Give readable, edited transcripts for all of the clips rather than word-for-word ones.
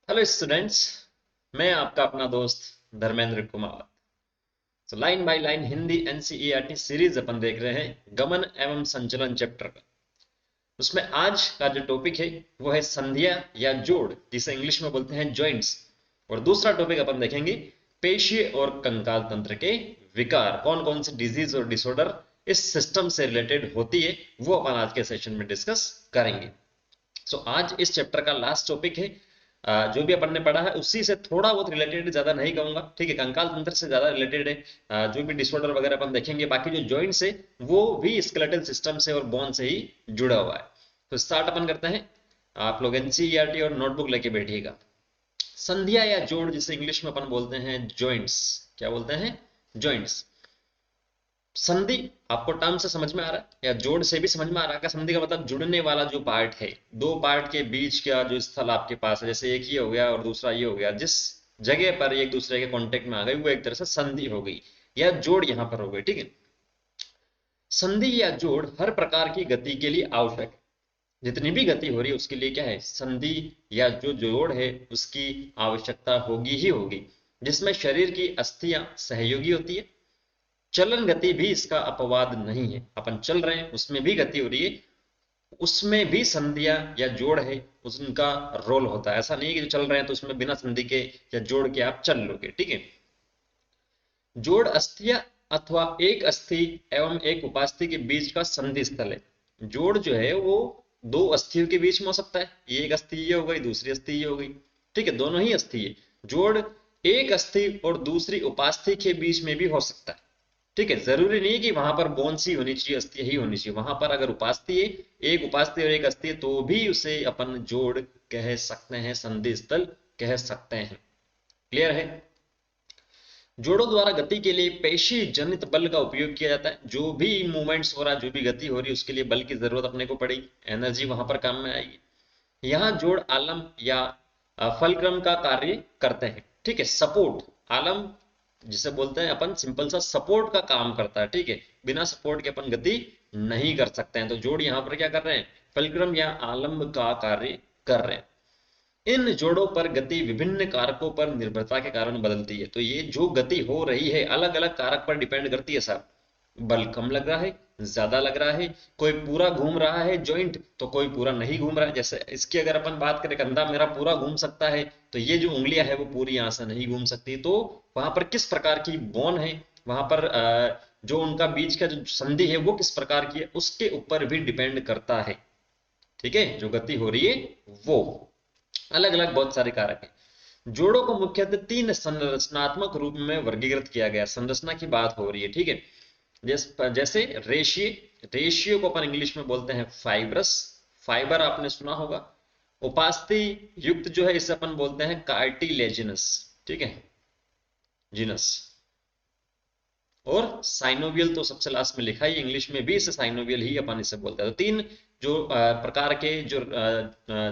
Hello students. मैं आपका अपना दोस्त धर्मेंद्र कुमार। तो line by line Hindi NCERT series अपन देख रहे हैं गमन एवं संचलन चैप्टर का। उसमें आज का जो टॉपिक है वो है संधिया या जोड़, जिसे इंग्लिश में बोलते हैं जॉइंट्स। और दूसरा टॉपिक अपन देखेंगे पेशीय और कंकाल तंत्र के विकार, कौन कौन सी डिजीज और डिसऑर्डर इस सिस्टम से रिलेटेड होती है वो अपन आज के सेशन में डिस्कस करेंगे। सो आज इस चैप्टर का लास्ट टॉपिक है। जो भी अपन ने पढ़ा है उसी से थोड़ा बहुत रिलेटेड, ज्यादा नहीं कहूंगा, ठीक है। कंकाल तंत्र से ज्यादा रिलेटेड है। जो भी डिसऑर्डर वगैरह अपन देखेंगे, बाकी जो जॉइंट्स है वो भी स्केलेटल सिस्टम से और बोन से ही जुड़ा हुआ है। तो स्टार्ट अपन करते हैं। आप लोग एनसीईआरटी और नोटबुक लेके बैठिएगा। संधिया या जोड़, जिसे इंग्लिश में अपन बोलते हैं जॉइंट्स। क्या बोलते हैं? जॉइंट्स। संधि आपको टर्म से समझ में आ रहा है या जोड़ से भी समझ में आ रहा है? का संधि का मतलब जुड़ने वाला जो पार्ट है, दो पार्ट के बीच का जो स्थल आपके पास है, जैसे एक ये हो गया और दूसरा ये हो गया, जिस जगह पर एक दूसरे के कांटेक्ट में आ गई वो एक तरह से संधि हो गई या जोड़ यहां पर हो गई, ठीक है। संधि या जोड़ हर प्रकार की गति के लिए आवश्यक है। जितनी भी गति हो रही है उसके लिए क्या है? संधि या जो जोड़ है उसकी आवश्यकता होगी ही होगी। जिसमें शरीर की अस्थियां सहयोगी होती है। चलन गति भी इसका अपवाद नहीं है। अपन चल रहे हैं उसमें भी गति हो रही है, उसमें भी संधियां या जोड़ है, उनका रोल होता है। ऐसा नहीं है कि जो चल रहे हैं तो उसमें बिना संधि के या जोड़ के आप चल लोगे, ठीक है। जोड़ अस्थियां अथवा एक अस्थि एवं एक उपास्थि के बीच का संधि स्थल है। जोड़ जो है वो दो अस्थियों के बीच में हो सकता है। ये एक अस्थि ये हो गई, दूसरी अस्थि ये हो गई, ठीक है, दोनों ही अस्थि है। जोड़ एक अस्थि और दूसरी उपास्थि के बीच में भी हो सकता है, ठीक है। जरूरी नहीं कि वहां पर बोन सी होनी चाहिए, अस्थि ही होनी चाहिए। वहां पर अगर उपास्थि है, एक उपास्थि और एक अस्थि है, तो भी उसे अपन जोड़ कह सकते हैं, संधि स्थल कह सकते हैं। क्लियर है? जोड़ों द्वारा गति के लिए पेशी जनित बल का उपयोग किया जाता है। जो भी मूवमेंट्स हो रहा है, जो भी गति हो रही है, उसके लिए बल की जरूरत अपने को पड़ेगी, एनर्जी वहां पर काम में आएगी। यहाँ जोड़ आलम या फलक्रम का कार्य करते हैं, ठीक है। सपोर्ट, आलम जिसे बोलते हैं अपन, सिंपल सा सपोर्ट का काम करता है, ठीक है। बिना सपोर्ट के अपन गति नहीं कर सकते हैं। तो जोड़ यहाँ पर क्या कर रहे हैं? फलक्रम या आलम्ब का कार्य कर रहे हैं। इन जोड़ों पर गति विभिन्न कारकों पर निर्भरता के कारण बदलती है। तो ये जो गति हो रही है अलग अलग कारक पर डिपेंड करती है साहब। बल कम लग रहा है, ज्यादा लग रहा है, कोई पूरा घूम रहा है जॉइंट तो कोई पूरा नहीं घूम रहा है। जैसे इसकी अगर अपन बात करें, कंधा मेरा पूरा घूम सकता है तो ये जो उंगलियां है वो पूरी यहां से नहीं घूम सकती। तो वहां पर किस प्रकार की बोन है, वहां पर जो उनका बीच का जो संधि है वो किस प्रकार की है, उसके ऊपर भी डिपेंड करता है, ठीक है। जो गति हो रही है वो अलग अलग बहुत सारे कारक हैं। जोड़ों को मुख्यतः तीन संरचनात्मक रूप में वर्गीकृत किया गया। संरचना की बात हो रही है, ठीक है। जैसे रेशिए, रेशियो को अपन इंग्लिश में बोलते हैं फाइब्रस, फाइबर आपने सुना होगा। उपास्थि युक्त जो है इसे अपन बोलते हैं कार्टिलेजिनस, ठीक है, जिनस। और साइनोवियल तो सबसे लास्ट में लिखा है, इंग्लिश में भी इसे साइनोवियल ही अपन इसे बोलते हैं। तो तीन जो प्रकार के जो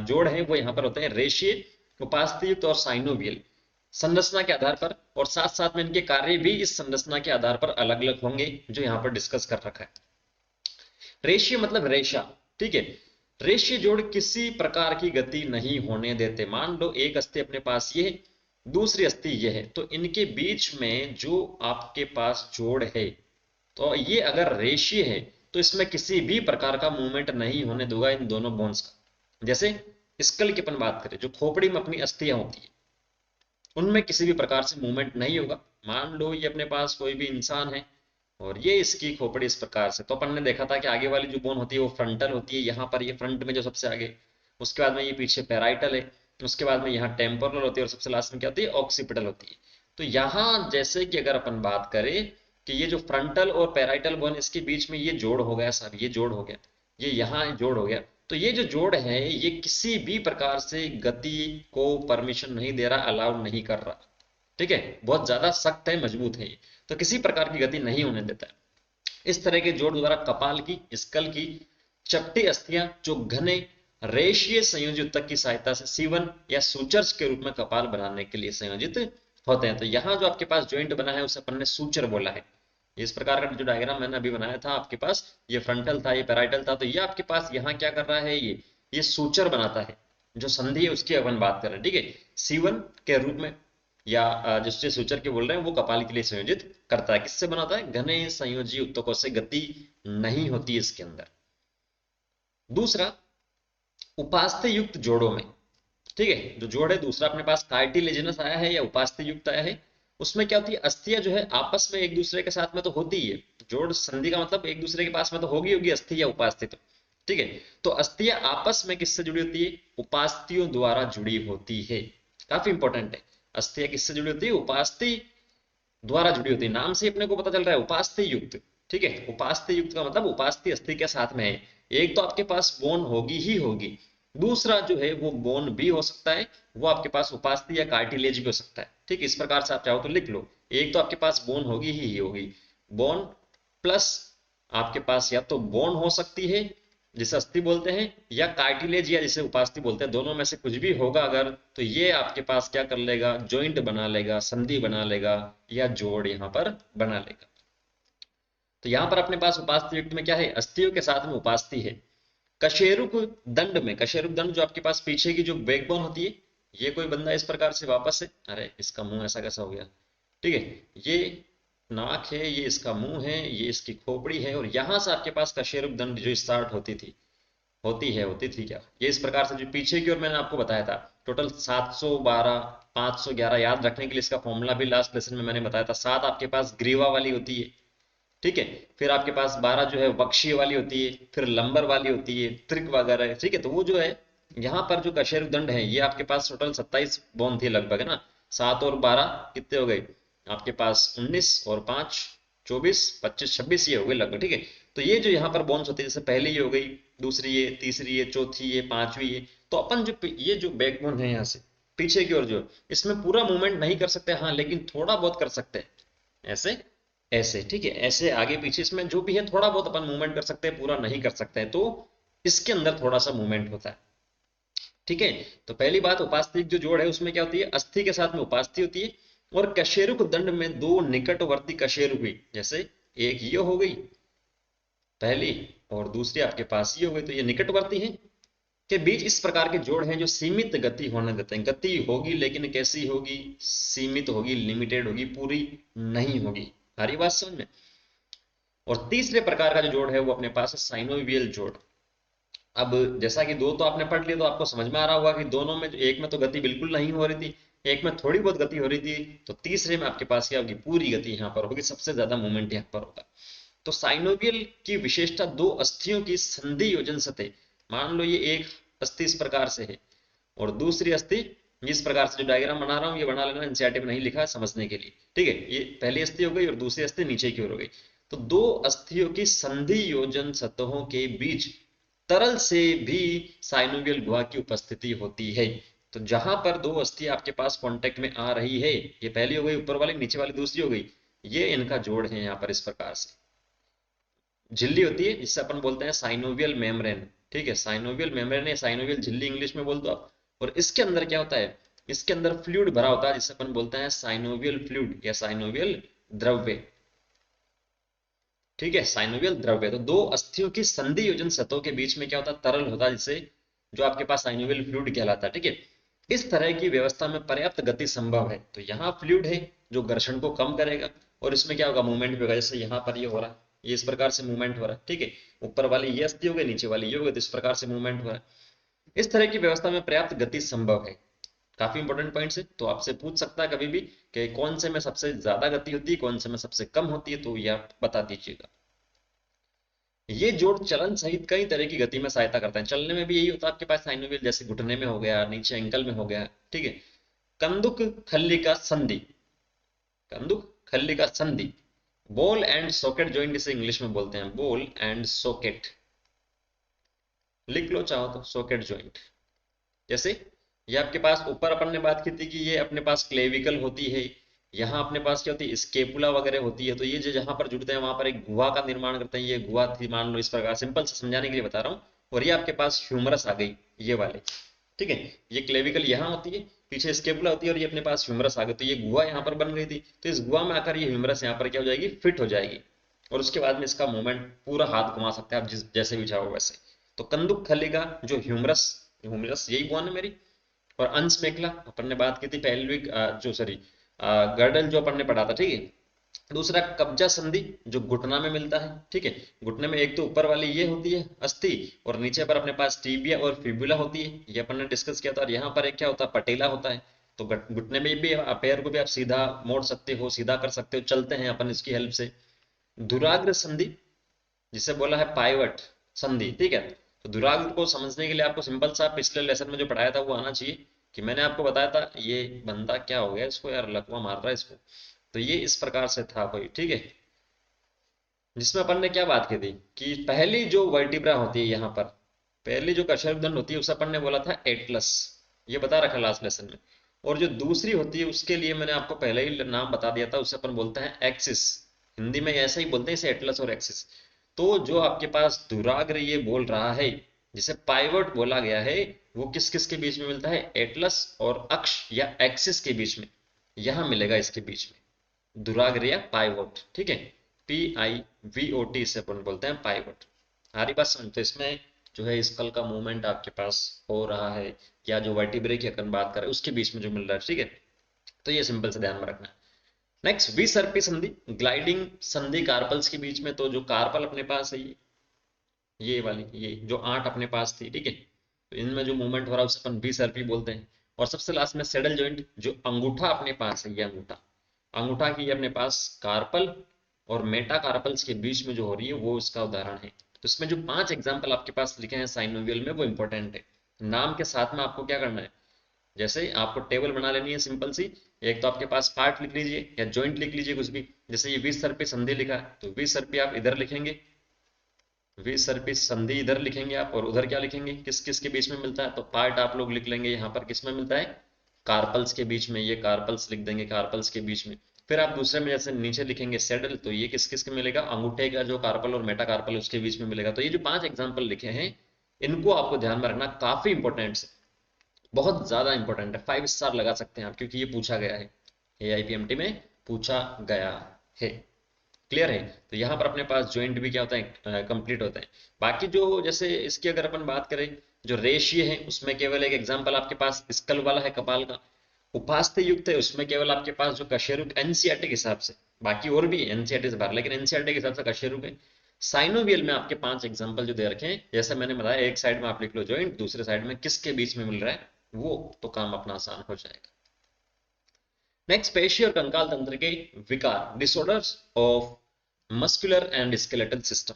जोड़ हैं वो यहाँ पर होते हैं, रेशिए, उपास्थि और साइनोवियल। संरचना के आधार पर और साथ साथ में इनके कार्य भी इस संरचना के आधार पर अलग अलग होंगे, जो यहाँ पर डिस्कस कर रखा है। रेशियो मतलब रेशा, ठीक है। रेशियो जोड़ किसी प्रकार की गति नहीं होने देते। मान लो एक अस्थि अपने पास ये है, दूसरी अस्थि ये है, तो इनके बीच में जो आपके पास जोड़ है, तो ये अगर रेशियो है तो इसमें किसी भी प्रकार का मूवमेंट नहीं होने दूंगा इन दोनों बोन्स का। जैसे स्कल की अपन बात करें, जो खोपड़ी में अपनी अस्थियां होती है, उनमें किसी भी प्रकार से मूवमेंट नहीं होगा। मान लो ये अपने पास कोई भी इंसान है और ये इसकी खोपड़ी इस प्रकार से, तो अपन ने देखा था कि आगे वाली जो बोन होती है वो फ्रंटल होती है, यहाँ पर ये फ्रंट में जो सबसे आगे, उसके बाद में ये पीछे पैराइटल है, उसके बाद में यहाँ टेम्पोरल होती है और सबसे लास्ट में क्या होती है? ऑक्सीपिटल होती है। तो यहाँ जैसे कि अगर अपन बात करें कि ये जो फ्रंटल और पैराइटल बोन, इसके बीच में ये जोड़ हो गया सर, ये जोड़ हो गया, ये यहाँ जोड़ हो गया। तो ये जो जोड़ है ये किसी भी प्रकार से गति को परमिशन नहीं दे रहा, अलाउड नहीं कर रहा, ठीक है। बहुत ज्यादा सख्त है, मजबूत है ये, तो किसी प्रकार की गति नहीं होने देता है। इस तरह के जोड़ द्वारा कपाल की, स्कल की चपटी अस्थियां जो घने रेशीय संयोजित तक की सहायता से सीवन या सूचर्स के रूप में कपाल बनाने के लिए संयोजित होते हैं। तो यहाँ जो आपके पास ज्वाइंट बना है उसे अपन ने सूचर बोला है। इस प्रकार का जो डायग्राम मैंने अभी बनाया था आपके पास, ये फ्रंटल था, ये पैराइटल था, तो ये आपके पास यहाँ क्या कर रहा है? ये सूचर बनाता है। जो संधि है उसकी अपन बात कर रहे हैं, ठीक है। C1 के रूप में या जिससे सूचर के बोल रहे हैं वो कपाली के लिए संयोजित करता है। किससे बनाता है? घने संयोजी उत्तकों से गति नहीं होती इसके अंदर। दूसरा, उपास्थि युक्त जोड़ों में, ठीक है, जो जोड़ है दूसरा अपने पास कार्टिलेजिनस आया है या उपास्थि युक्त आया है, उसमें क्या होती है, अस्थियां जो है आपस में एक दूसरे के साथ में तो होती ही है। जोड़ संधि का मतलब एक दूसरे के पास में तो होगी होगी अस्थि या उपास्थि, तो ठीक है। तो अस्थियां आपस में किससे जुड़ी होती है? उपास्थियों द्वारा जुड़ी होती है। काफी इंपॉर्टेंट है। अस्थियां किससे जुड़ी होती है? उपास्थि द्वारा जुड़ी होती है। नाम से अपने को पता चल रहा है उपास्थि युक्त, ठीक है। उपास्थि युक्त का मतलब उपास्थि अस्थि के साथ में है। एक तो आपके पास बोन होगी ही होगी, दूसरा जो है वो बोन भी हो सकता है, वो आपके पास उपास्थि या कार्टिलेज भी हो सकता है, ठीक है। इस प्रकार से आप चाहो तो लिख लो, एक तो आपके पास बोन होगी ही होगी, बोन प्लस आपके पास या तो बोन हो सकती है जिसे अस्थि बोलते हैं, या कार्टिलेज या जिसे उपास्थि बोलते हैं। दोनों में से कुछ भी होगा अगर, तो ये आपके पास क्या कर लेगा? जॉइंट बना लेगा, संधि बना लेगा, या जोड़ यहां पर बना लेगा। तो यहां पर अपने पास उपास्थि युक्त में क्या है? अस्थियों के साथ में उपास्थि है। कशेरुक दंड में, कशेरुक दंड जो आपके पास पीछे की जो बैकबोन होती है, ये कोई बंदा इस प्रकार से वापस है, अरे इसका मुंह ऐसा कैसा हो गया, ठीक है। ये नाक है, ये इसका मुंह है, ये इसकी खोपड़ी है, और यहां से आपके पास कशेरुक दंड जो स्टार्ट होती थी क्या, ये इस प्रकार से जो पीछे की ओर मैंने आपको बताया था। टोटल 712 511 याद रखने के लिए इसका फॉर्मूला भी लास्ट लेसन में मैंने बताया था। 7 आपके पास ग्रीवा वाली होती है, ठीक है। फिर आपके पास 12 जो है वक्षीय वाली होती है, फिर लंबर वाली होती है, त्रिक वगैरह, ठीक है। तो वो जो है यहाँ पर जो कशेरुक दंड है, ये आपके पास टोटल 27 बोन थी लगभग, है ना। 7 और 12 कितने हो गए आपके पास? 19 और 5 24 25 26 ये हो गए लगभग, ठीक है। तो ये जो यहाँ पर बोन्स होती है, जैसे पहली ये हो गई, दूसरी ये, तीसरी ये, चौथी ये, पांचवी ये, तो अपन जो ये जो बैकबोन है यहाँ से पीछे की ओर, जो इसमें पूरा मूवमेंट नहीं कर सकते, हाँ, लेकिन थोड़ा बहुत कर सकते हैं, ऐसे ऐसे, ठीक है, ऐसे आगे पीछे इसमें जो भी है थोड़ा बहुत अपन मूवमेंट कर सकते हैं, पूरा नहीं कर सकते हैं, तो इसके अंदर थोड़ा सा मूवमेंट होता है, ठीक है। तो पहली बात, उपास्थिक जो जोड़ है उसमें क्या होती है? अस्थि के साथ में उपास्थि होती है। और कशेरुक दंड में दो निकटवर्ती कशेरुक हुई, जैसे एक ये हो गई पहली, और दूसरी आपके पास ये हो गई, तो ये निकटवर्ती है के बीच इस प्रकार के जोड़ हैं जो सीमित गति होने देते हैं। गति होगी लेकिन कैसी होगी? सीमित होगी, लिमिटेड होगी, पूरी नहीं होगी। आ रही बात समझ में? और तीसरे प्रकार का जो जोड़ है वो अपने पास है साइनोवियल जोड़। अब जैसा कि दो तो आपने पढ़ लिया, तो आपको समझ में आ रहा होगा कि दोनों में, एक में तो गति बिल्कुल नहीं हो रही थी, एक में थोड़ी बहुत गति हो रही थी, तो तीसरे में आपके पास क्या होगी? पूरी गति यहाँ पर होगी, सबसे ज्यादा मूवमेंट यहाँ पर होगा। तो साइनोवियल की विशेषता दो अस्थियों की संधि योजन सतह, मान लो ये एक अस्थि इस प्रकार से है और दूसरी अस्थि इस प्रकार से, जो डायग्राम बना रहा हूं ये बना लेना, एनसीईआरटी में नहीं लिखा है समझने के लिए, ठीक है। ये पहली अस्थि हो गई और दूसरी अस्थि नीचे की ओर हो गई। तो दो अस्थियों की संधि योजन सतहों के बीच तरल से भी साइनोवियल गुहा की उपस्थिति होती है। तो जहां पर दो अस्थि आपके पास कांटेक्ट में आ रही है, ये पहली हो गई ऊपर वाली, नीचे वाली दूसरी हो गई, ये इनका जोड़ है यहाँ पर इस प्रकार से। झिल्ली होती है जिससे अपन बोलते हैं साइनोवियल मेम्ब्रेन, ठीक है, साइनोवियल मेम्ब्रेन या साइनोवियल झिल्ली इंग्लिश में बोल दो आप। और इसके अंदर क्या होता है? इसके अंदर फ्लूइड भरा होता है जिसे अपन बोलते हैं साइनोवियल फ्लूइड या साइनोवियल द्रव्य, ठीक है, साइनोवियल द्रव्य। तो दो अस्थियों की संधि योजन सतहों के बीच में क्या होता है? तरल होता है, जिसे जो आपके पास साइनोवियल फ्लूइड कहलाता है, ठीक है। इस तरह की व्यवस्था में पर्याप्त गति संभव है। तो यहाँ फ्लूइड है जो घर्षण को कम करेगा, और इसमें क्या होगा? मूवमेंट भी होगा, जैसे यहाँ पर ये हो रहा है, ये इस प्रकार से मूवमेंट हो रहा है, ठीक है। ऊपर वाली ये अस्थि हो गई, नीचे वाली ये हो गई, तो इस प्रकार से मूवमेंट हो रहा है। इस तरह की व्यवस्था में पर्याप्त गति संभव है। काफी इंपॉर्टेंट पॉइंट है, तो आपसे पूछ सकता है कभी भी कि कौन से में सबसे ज्यादा गति होती है, कौन से में सबसे कम होती है, तो ये आप बता दीजिएगा। ये जोड़ चलन सहित कई तरह की गति में सहायता करता है। चलने में भी यही होता है आपके पास साइनोवियल, जैसे घुटने में हो गया, नीचे एंकल में हो गया, ठीक है। कंदुक खल्ली का संधि, कंदुक खल्ली का संधि, बॉल एंड सॉकेट जॉइंट जिसे इंग्लिश में बोलते हैं, बॉल एंड सॉकेट, लिख लो चाहो तो सॉकेट जॉइंट। जैसे ये आपके पास ऊपर अपन ने बात की थी कि ये अपने पास क्लेविकल होती है, यहाँ अपने पास क्या होती है? स्केपुला वगैरह होती है। तो ये जो जहां पर जुड़ते हैं वहां पर एक गुहा का निर्माण करते हैं, ये गुहा थी मान लो, इस प्रकार सिंपल से समझाने के लिए बता रहा हूँ। और ये आपके पास ह्यूमरस आ गई, ये वाले, ठीक है। ये क्लेविकल यहाँ होती है, पीछे स्केपुला होती है, और ये अपने पास ह्यूमरस आ गई, तो ये गुहा यहाँ पर बन गई थी। तो इस गुहा में आकर ये ह्यूमरस यहाँ पर क्या हो जाएगी? फिट हो जाएगी, और उसके बाद में इसका मूवमेंट पूरा हाथ घुमा सकते हैं आप, जिस जैसे भी चाहो वैसे। तो कंदुक खली का जो ह्यूमरस ह्यूमरस यही बोन है मेरी। और अंश मेखला अपन ने बात की थी, पेल्विक जो सॉरी गर्डल जो अपन ने पढ़ा था, ठीक है। दूसरा कब्जा संधि जो घुटना में मिलता है, ठीक है। घुटने में एक तो ऊपर वाली ये होती है अस्थि, और नीचे पर अपने पास टीबिया और फिबुला होती है, ये अपन ने डिस्कस किया था। और यहाँ पर एक क्या होता है, पटेला होता है। तो घुटने में भी पैर को भी आप सीधा मोड़ सकते हो, सीधा कर सकते हो, चलते हैं अपन इसकी हेल्प से। दुराग्र संधि जिसे बोला है पाइवट संधि, ठीक है। तो दुराग्र को समझने के लिए आपको सिंपल सा पिछले लेसन में जो पढ़ाया था वो आना चाहिए, कि मैंने आपको बताया था ये बंदा क्या हो गया इसको यार, लकवा मार रहा है इसको। तो ये इस प्रकार से था कोई, ठीक है। जिसमें अपन ने क्या बात की थी कि पहली जो वर्टिब्रा होती है यहाँ पर, पहली जो कशेरुकदंड होती है उसे अपन ने बोला था एटलस, ये बता रखा लास्ट लेसन में। और जो दूसरी होती है उसके लिए मैंने आपको पहले ही नाम बता दिया था, उसे अपन बोलते हैं एक्सिस। हिंदी में ऐसा ही बोलते हैं इसे, एटलस और एक्सिस। तो जो आपके पास दुराग्र ये बोल रहा है, जिसे पाइवट बोला गया है, वो किस किस के बीच में मिलता है, एटलस और अक्ष या एक्सिस के बीच में, यहां मिलेगा इसके बीच में दुराग्र या पाइवोट, ठीक है। PIVOT से अपन बोलते हैं पाइवोट। हमारी बात समझ, तो इसमें जो है स्कल का मूवमेंट आपके पास हो रहा है, या जो वर्टिब्रे की अपन बात करें उसके बीच में जो मिल रहा है, ठीक है। तो ये सिंपल से ध्यान में रखना है। नेक्स्ट विसर्पी संधि, ग्लाइडिंग संधि कार्पल्स के बीच में। तो जो कार्पल अपने पास है ये वाली, ये जो 8 अपने पास थी, ठीक है। तो इनमें जो मूवमेंट हो रहा है उसे अपन विसर्पी बोलते हैं। और सबसे लास्ट में सेडल जॉइंट, जो अंगूठा अपने पास है, ये अंगूठा, अंगूठा की अपने पास कार्पल और मेटा कार्पल्स के बीच में जो हो रही है वो इसका उदाहरण है। तो इसमें जो 5 एग्जाम्पल आपके पास लिखे हैं साइनोवियल में वो इंपॉर्टेंट है। नाम के साथ में आपको क्या करना है, जैसे आपको टेबल बना लेनी है सिंपल सी। एक तो आपके पास पार्ट लिख लीजिए या जॉइंट लिख लीजिए कुछ भी। जैसे ये विसर्पी संधि लिखा है तो विसर्पी आप इधर लिखेंगे, विसर्पी संधि इधर लिखेंगे आप, और उधर क्या लिखेंगे, किस किस के बीच में मिलता है। तो पार्ट आप लोग लिख लेंगे यहाँ पर किस में मिलता है, कार्पल्स के बीच में, ये कार्पल्स लिख देंगे कार्पल्स के बीच में। फिर आप दूसरे में जैसे नीचे लिखेंगे सेडल, तो ये किस किस के मिलेगा, अंगूठे का जो कार्पल और मेटा कार्पल उसके बीच में मिलेगा। तो ये जो 5 एग्जाम्पल लिखे हैं इनको आपको ध्यान में रखना, काफी इंपॉर्टेंट है, बहुत ज्यादा इंपॉर्टेंट है, 5 स्टार लगा सकते हैं आप, क्योंकि ये पूछा गया है, AIPMT में पूछा गया है। क्लियर है। तो यहाँ पर अपने पास ज्वाइंट भी क्या होता है, कंप्लीट होता है। बाकी जो जैसे इसकी अगर अपन बात करें, जो रेशिय है उसमें केवल एक एग्जांपल आपके पास स्कल वाला है, कपाल का। उपास्थि युक्त है उसमें केवल आपके पास जो कशेरुक एनसीईआरटी के हिसाब से, बाकी और भी एनसीईआरटी से बाहर, लेकिन एनसीईआरटी के हिसाब से कशेरुक है। साइनोवियल में आपके 5 एग्जांपल जो दे रखे हैं, जैसे मैंने बताया, एक साइड में आप लिख लो ज्वाइंट, दूसरे साइड में किसके बीच में मिल रहा है वो, तो काम अपना आसान हो जाएगा। नेक्स्ट, पेशी और कंकाल तंत्र के विकार, disorders of muscular and skeletal system.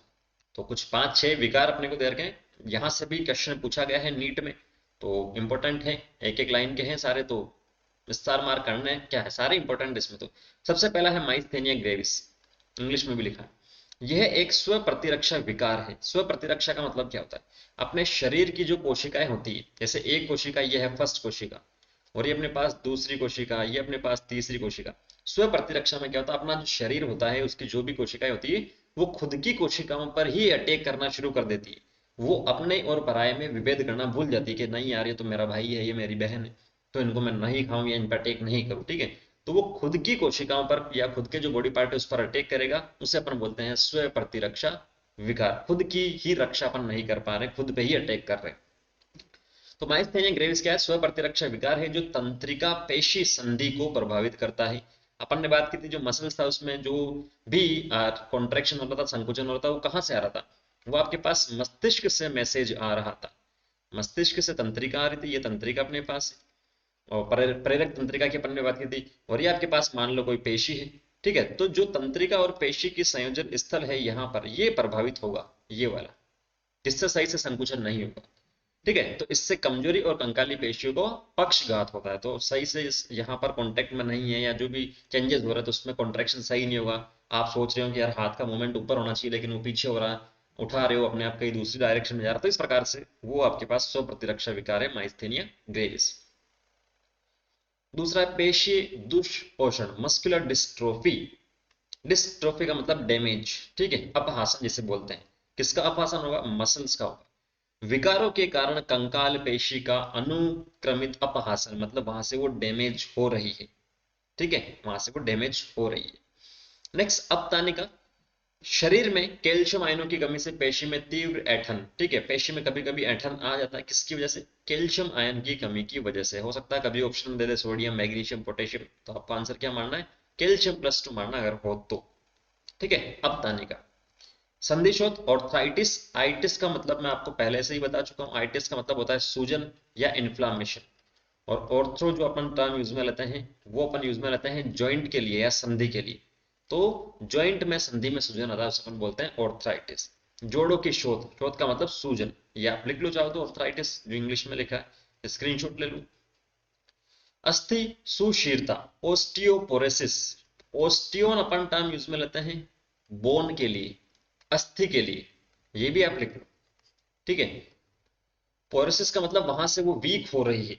तो कुछ 5-6 विकार अपने को दे रखे हैं, यहां से भी क्वेश्चन पूछा गया है नीट में, तो इंपॉर्टेंट है, एक एक लाइन के हैं सारे, तो विस्तार मार्क करना है, क्या है सारे इंपॉर्टेंट इसमें। तो सबसे पहला है माइस्थेनिया ग्रेविस, इंग्लिश में भी लिखा है। यह एक स्व प्रतिरक्षा विकार है। स्व प्रतिरक्षा का मतलब क्या होता है, अपने शरीर की जो कोशिकाएं होती है, जैसे एक कोशिका ये है फर्स्ट कोशिका, और ये अपने पास दूसरी कोशिका, ये अपने पास तीसरी कोशिका। स्व प्रतिरक्षा में क्या होता है, अपना जो शरीर होता है उसकी जो भी कोशिकाएं होती है वो खुद की कोशिकाओं पर ही अटैक करना शुरू कर देती है। वो अपने और पराये में विभेद करना भूल जाती है कि नहीं यार ये तो मेरा भाई है, ये मेरी बहन है, तो इनको मैं नहीं खाऊं या इन पर अटैक नहीं करूं, ठीक है। तो वो खुद की कोशिकाओं पर या खुद के जो बॉडी पार्ट है उस पर अटैक करेगा, उसे अपन बोलते हैं स्व प्रतिरक्षा विकार। खुद की ही रक्षा अपन नहीं कर पा रहे, खुद पे ही अटैक कर रहे हैं। तो माइस्थेनिया ग्रेविस क्या है, स्व प्रतिरक्षा विकार है जो तंत्रिका पेशी संधि को प्रभावित करता है। अपन ने बात की थी जो मसल्स था उसमें जो भी कॉन्ट्रेक्शन हो रहा था, संकुचन हो रहा था, वो कहां से आ रहा था, वो आपके पास मस्तिष्क से मैसेज आ रहा था। मस्तिष्क से तंत्रिका आ रही थी, ये तंत्रिका अपने पास है, और प्रेरक तंत्रिका की अपन ने बात की थी, और ये आपके पास मान लो कोई पेशी है, ठीक है। तो जो तंत्रिका और पेशी की संयोजन स्थल है यहाँ पर, ये प्रभावित होगा, ये वाला, जिससे सही से संकुचन नहीं होगा, ठीक है। तो इससे कमजोरी और कंकाली पेशियों को पक्षघात होता है। तो सही से यहाँ पर कांटेक्ट में नहीं है, या जो भी चेंजेस हो रहा है तो उसमें कॉन्ट्रेक्शन सही नहीं होगा। आप सोच रहे हो कि यार हाथ का मूवमेंट ऊपर होना चाहिए लेकिन वो पीछे हो रहा है, उठा रहे हो अपने आप कहीं दूसरी डायरेक्शन में जा रहा है, तो इस प्रकार से वो आपके पास स्व प्रतिरक्षा विकार है, माइस्थेनिया ग्रेविस। दूसरा है पेशी दुष्पोषण, मस्कुलर डिस्ट्रोफी। डिस्ट्रोफी का मतलब डैमेज, ठीक है, अपहासन जिसे बोलते हैं। किसका अपहासन होगा, मसल्स का होगा। विकारों के कारण कंकाल पेशी का अनुक्रमित अपहासन, मतलब वहां से वो डैमेज हो रही है, ठीक है, वहां से वो डैमेज हो रही है। नेक्स्ट अपतानिका, शरीर में कैल्शियम आयनों की कमी से पेशी में तीव्र ऐंठन, ठीक है, पेशी में कभी कभी ऐंठन आ जाता है, किसकी वजह से? कैल्शियम आयन की कमी की वजह से। हो सकता है कभी ऑप्शन में दे दे सोडियम, मैग्नीशियम, पोटेशियम, तो आपको आंसर क्या मानना है? कैल्शियम+2 मानना अगर हो तो। ठीक है, अब बताने का संधिशोथ ऑर्थराइटिस। आइटिस का मतलब मैं आपको पहले से ही बता चुका हूं, आइटिस का मतलब होता है सूजन या इन्फ्लामेशन। और ऑर्थ्रो जो अपन टर्म यूज में लेते हैं वो अपन यूज में लेते हैं जॉइंट के लिए या संधि के लिए। तो जॉइंट में संधि में सूजन आता है उसे अपन बोलते हैं ऑर्थराइटिस। जोड़ों की शोथ, शोथ का मतलब सूजन, या आप लिख लो चाहो तो ऑर्थराइटिस जो इंग्लिश में लिखा है, स्क्रीनशॉट ले लो। अस्थि सुशीरता, ओस्टियोपोरोसिस। ओस्टियोन अपन टर्म यूज में लेते हैं बोन के लिए, अस्थि के लिए, ये भी आप लिख लो। ठीक है, पोरोसिस का मतलब वहां से वो वीक हो रही है।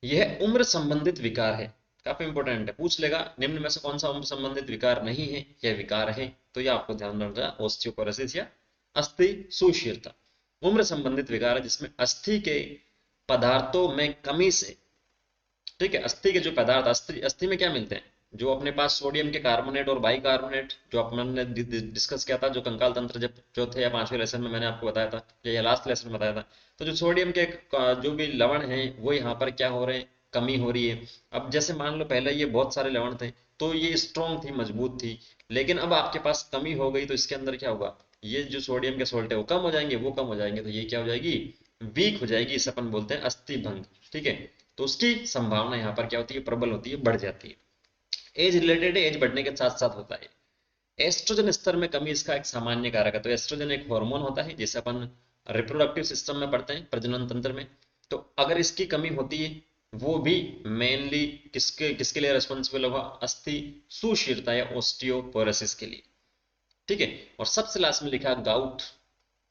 यह उम्र संबंधित विकार है, काफी इंपॉर्टेंट है, पूछ लेगा निम्न में से कौन सा उम्र संबंधित विकार नहीं है या विकार है, तो ये आपको ध्यान रखना, ऑस्टियोपोरोसिस या अस्थि सुशीरता। उम्र संबंधित विकार है जिसमें अस्थि के पदार्थों में कमी से, ठीक है, अस्थि के जो पदार्थ, अस्थि अस्थि में क्या मिलते हैं? जो अपने पास सोडियम के कार्बोनेट और बाइकार्बोनेट, जो अपन ने डिस्कस किया था, जो कंकाल तंत्र जब चौथे या पांचवें लेसन में मैंने आपको बताया था, या लास्ट लेसन में बताया था। तो जो सोडियम के जो भी लवण हैं वो यहाँ पर क्या हो रहे हैं? कमी हो रही है। अब जैसे मान लो पहले ये बहुत सारे लवण थे तो ये स्ट्रॉन्ग थी, मजबूत थी, लेकिन अब आपके पास कमी हो गई तो इसके अंदर क्या होगा? ये जो सोडियम के सोल्ट है वो कम हो जाएंगे, वो कम हो जाएंगे तो ये क्या हो जाएगी? वीक हो जाएगी, इसे अपन बोलते हैं अस्थि भंग। ठीक है, तो उसकी संभावना यहाँ पर क्या होती है? प्रबल होती है, बढ़ जाती है। एज रिलेटेड है, एज बढ़ने के साथ साथ होता है। एस्ट्रोजन स्तर में कमी इसका एक सामान्य कारक है। तो एस्ट्रोजन एक हार्मोन होता है जिसे अपन रिप्रोडक्टिव सिस्टम में पढ़ते हैं, प्रजनन तंत्र में। तो अगर इसकी कमी होती है, वो भी मेनली किसके किसके लिए रेस्पॉन्सिबल होगा? अस्थि सुशीरता या ओस्टियोपोरोसिस के लिए। ठीक है, और सबसे लास्ट में लिखा गाउट।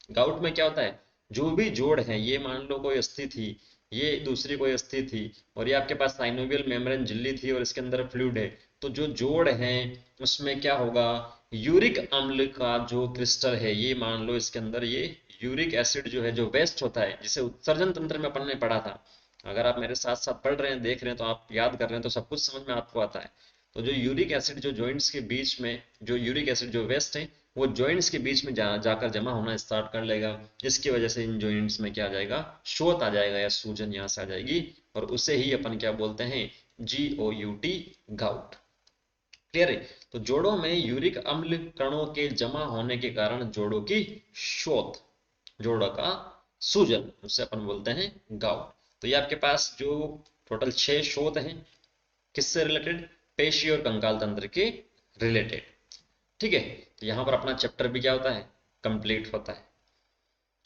गाउट में क्या होता है? जो भी जोड़ है, ये मान लो कोई अस्थि थी, ये दूसरी कोई अस्थि थी, और ये आपके पास साइनोवियल मेम्ब्रेन झिल्ली थी और इसके अंदर फ्लूइड है, तो जो जोड़ है उसमें क्या होगा? यूरिक अम्ल का जो क्रिस्टल है, ये मान लो इसके अंदर ये यूरिक एसिड जो है, जो वेस्ट होता है, जिसे उत्सर्जन तंत्र में अपन ने पढ़ा था। अगर आप मेरे साथ साथ पढ़ रहे हैं, देख रहे हैं, तो आप याद कर रहे हैं, तो सब कुछ समझ में आपको आता है। तो जो यूरिक एसिड जो जॉइंट्स के बीच में, जो यूरिक एसिड जो वेस्ट है, वो जॉइंट्स के बीच में जाकर जमा होना स्टार्ट कर लेगा, जिसकी वजह से इन जॉइंट्स में क्या आ जाएगा? शोथ आ जाएगा या सूजन यहाँ से आ जाएगी, और उसे ही अपन क्या बोलते हैं? GOUT, gout. क्लियर है? तो जोड़ों में यूरिक अम्ल कणों के जमा होने के कारण जोड़ों की शोथ, जोड़ों का सूजन, उसे अपन बोलते हैं गाउट। तो ये आपके पास जो टोटल 6 शोथ हैं, किससे रिलेटेड? पेशी और कंकाल तंत्र के रिलेटेड। ठीक है, तो यहां पर अपना चैप्टर भी क्या होता है? कंप्लीट होता है।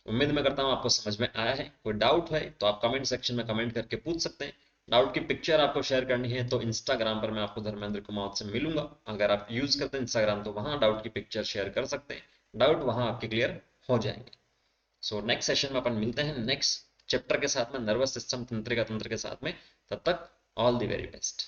उम्मीद मैं करता हूं आपको समझ में आया है। कोई डाउट है तो आप कमेंट सेक्शन में कमेंट करके पूछ सकते हैं। डाउट की पिक्चर आपको शेयर करनी है तो इंस्टाग्राम पर मैं आपको धर्मेंद्र कुमार से मिलूंगा। अगर आप यूज करते हैं इंस्टाग्राम तो वहां डाउट की पिक्चर शेयर कर सकते हैं, डाउट वहां आपके क्लियर हो जाएंगे। सो नेक्स्ट सेशन में अपन मिलते हैं नेक्स्ट चैप्टर के साथ में, नर्वस सिस्टम, तंत्रिका तंत्र के साथ में। तब तक ऑल द वेरी बेस्ट।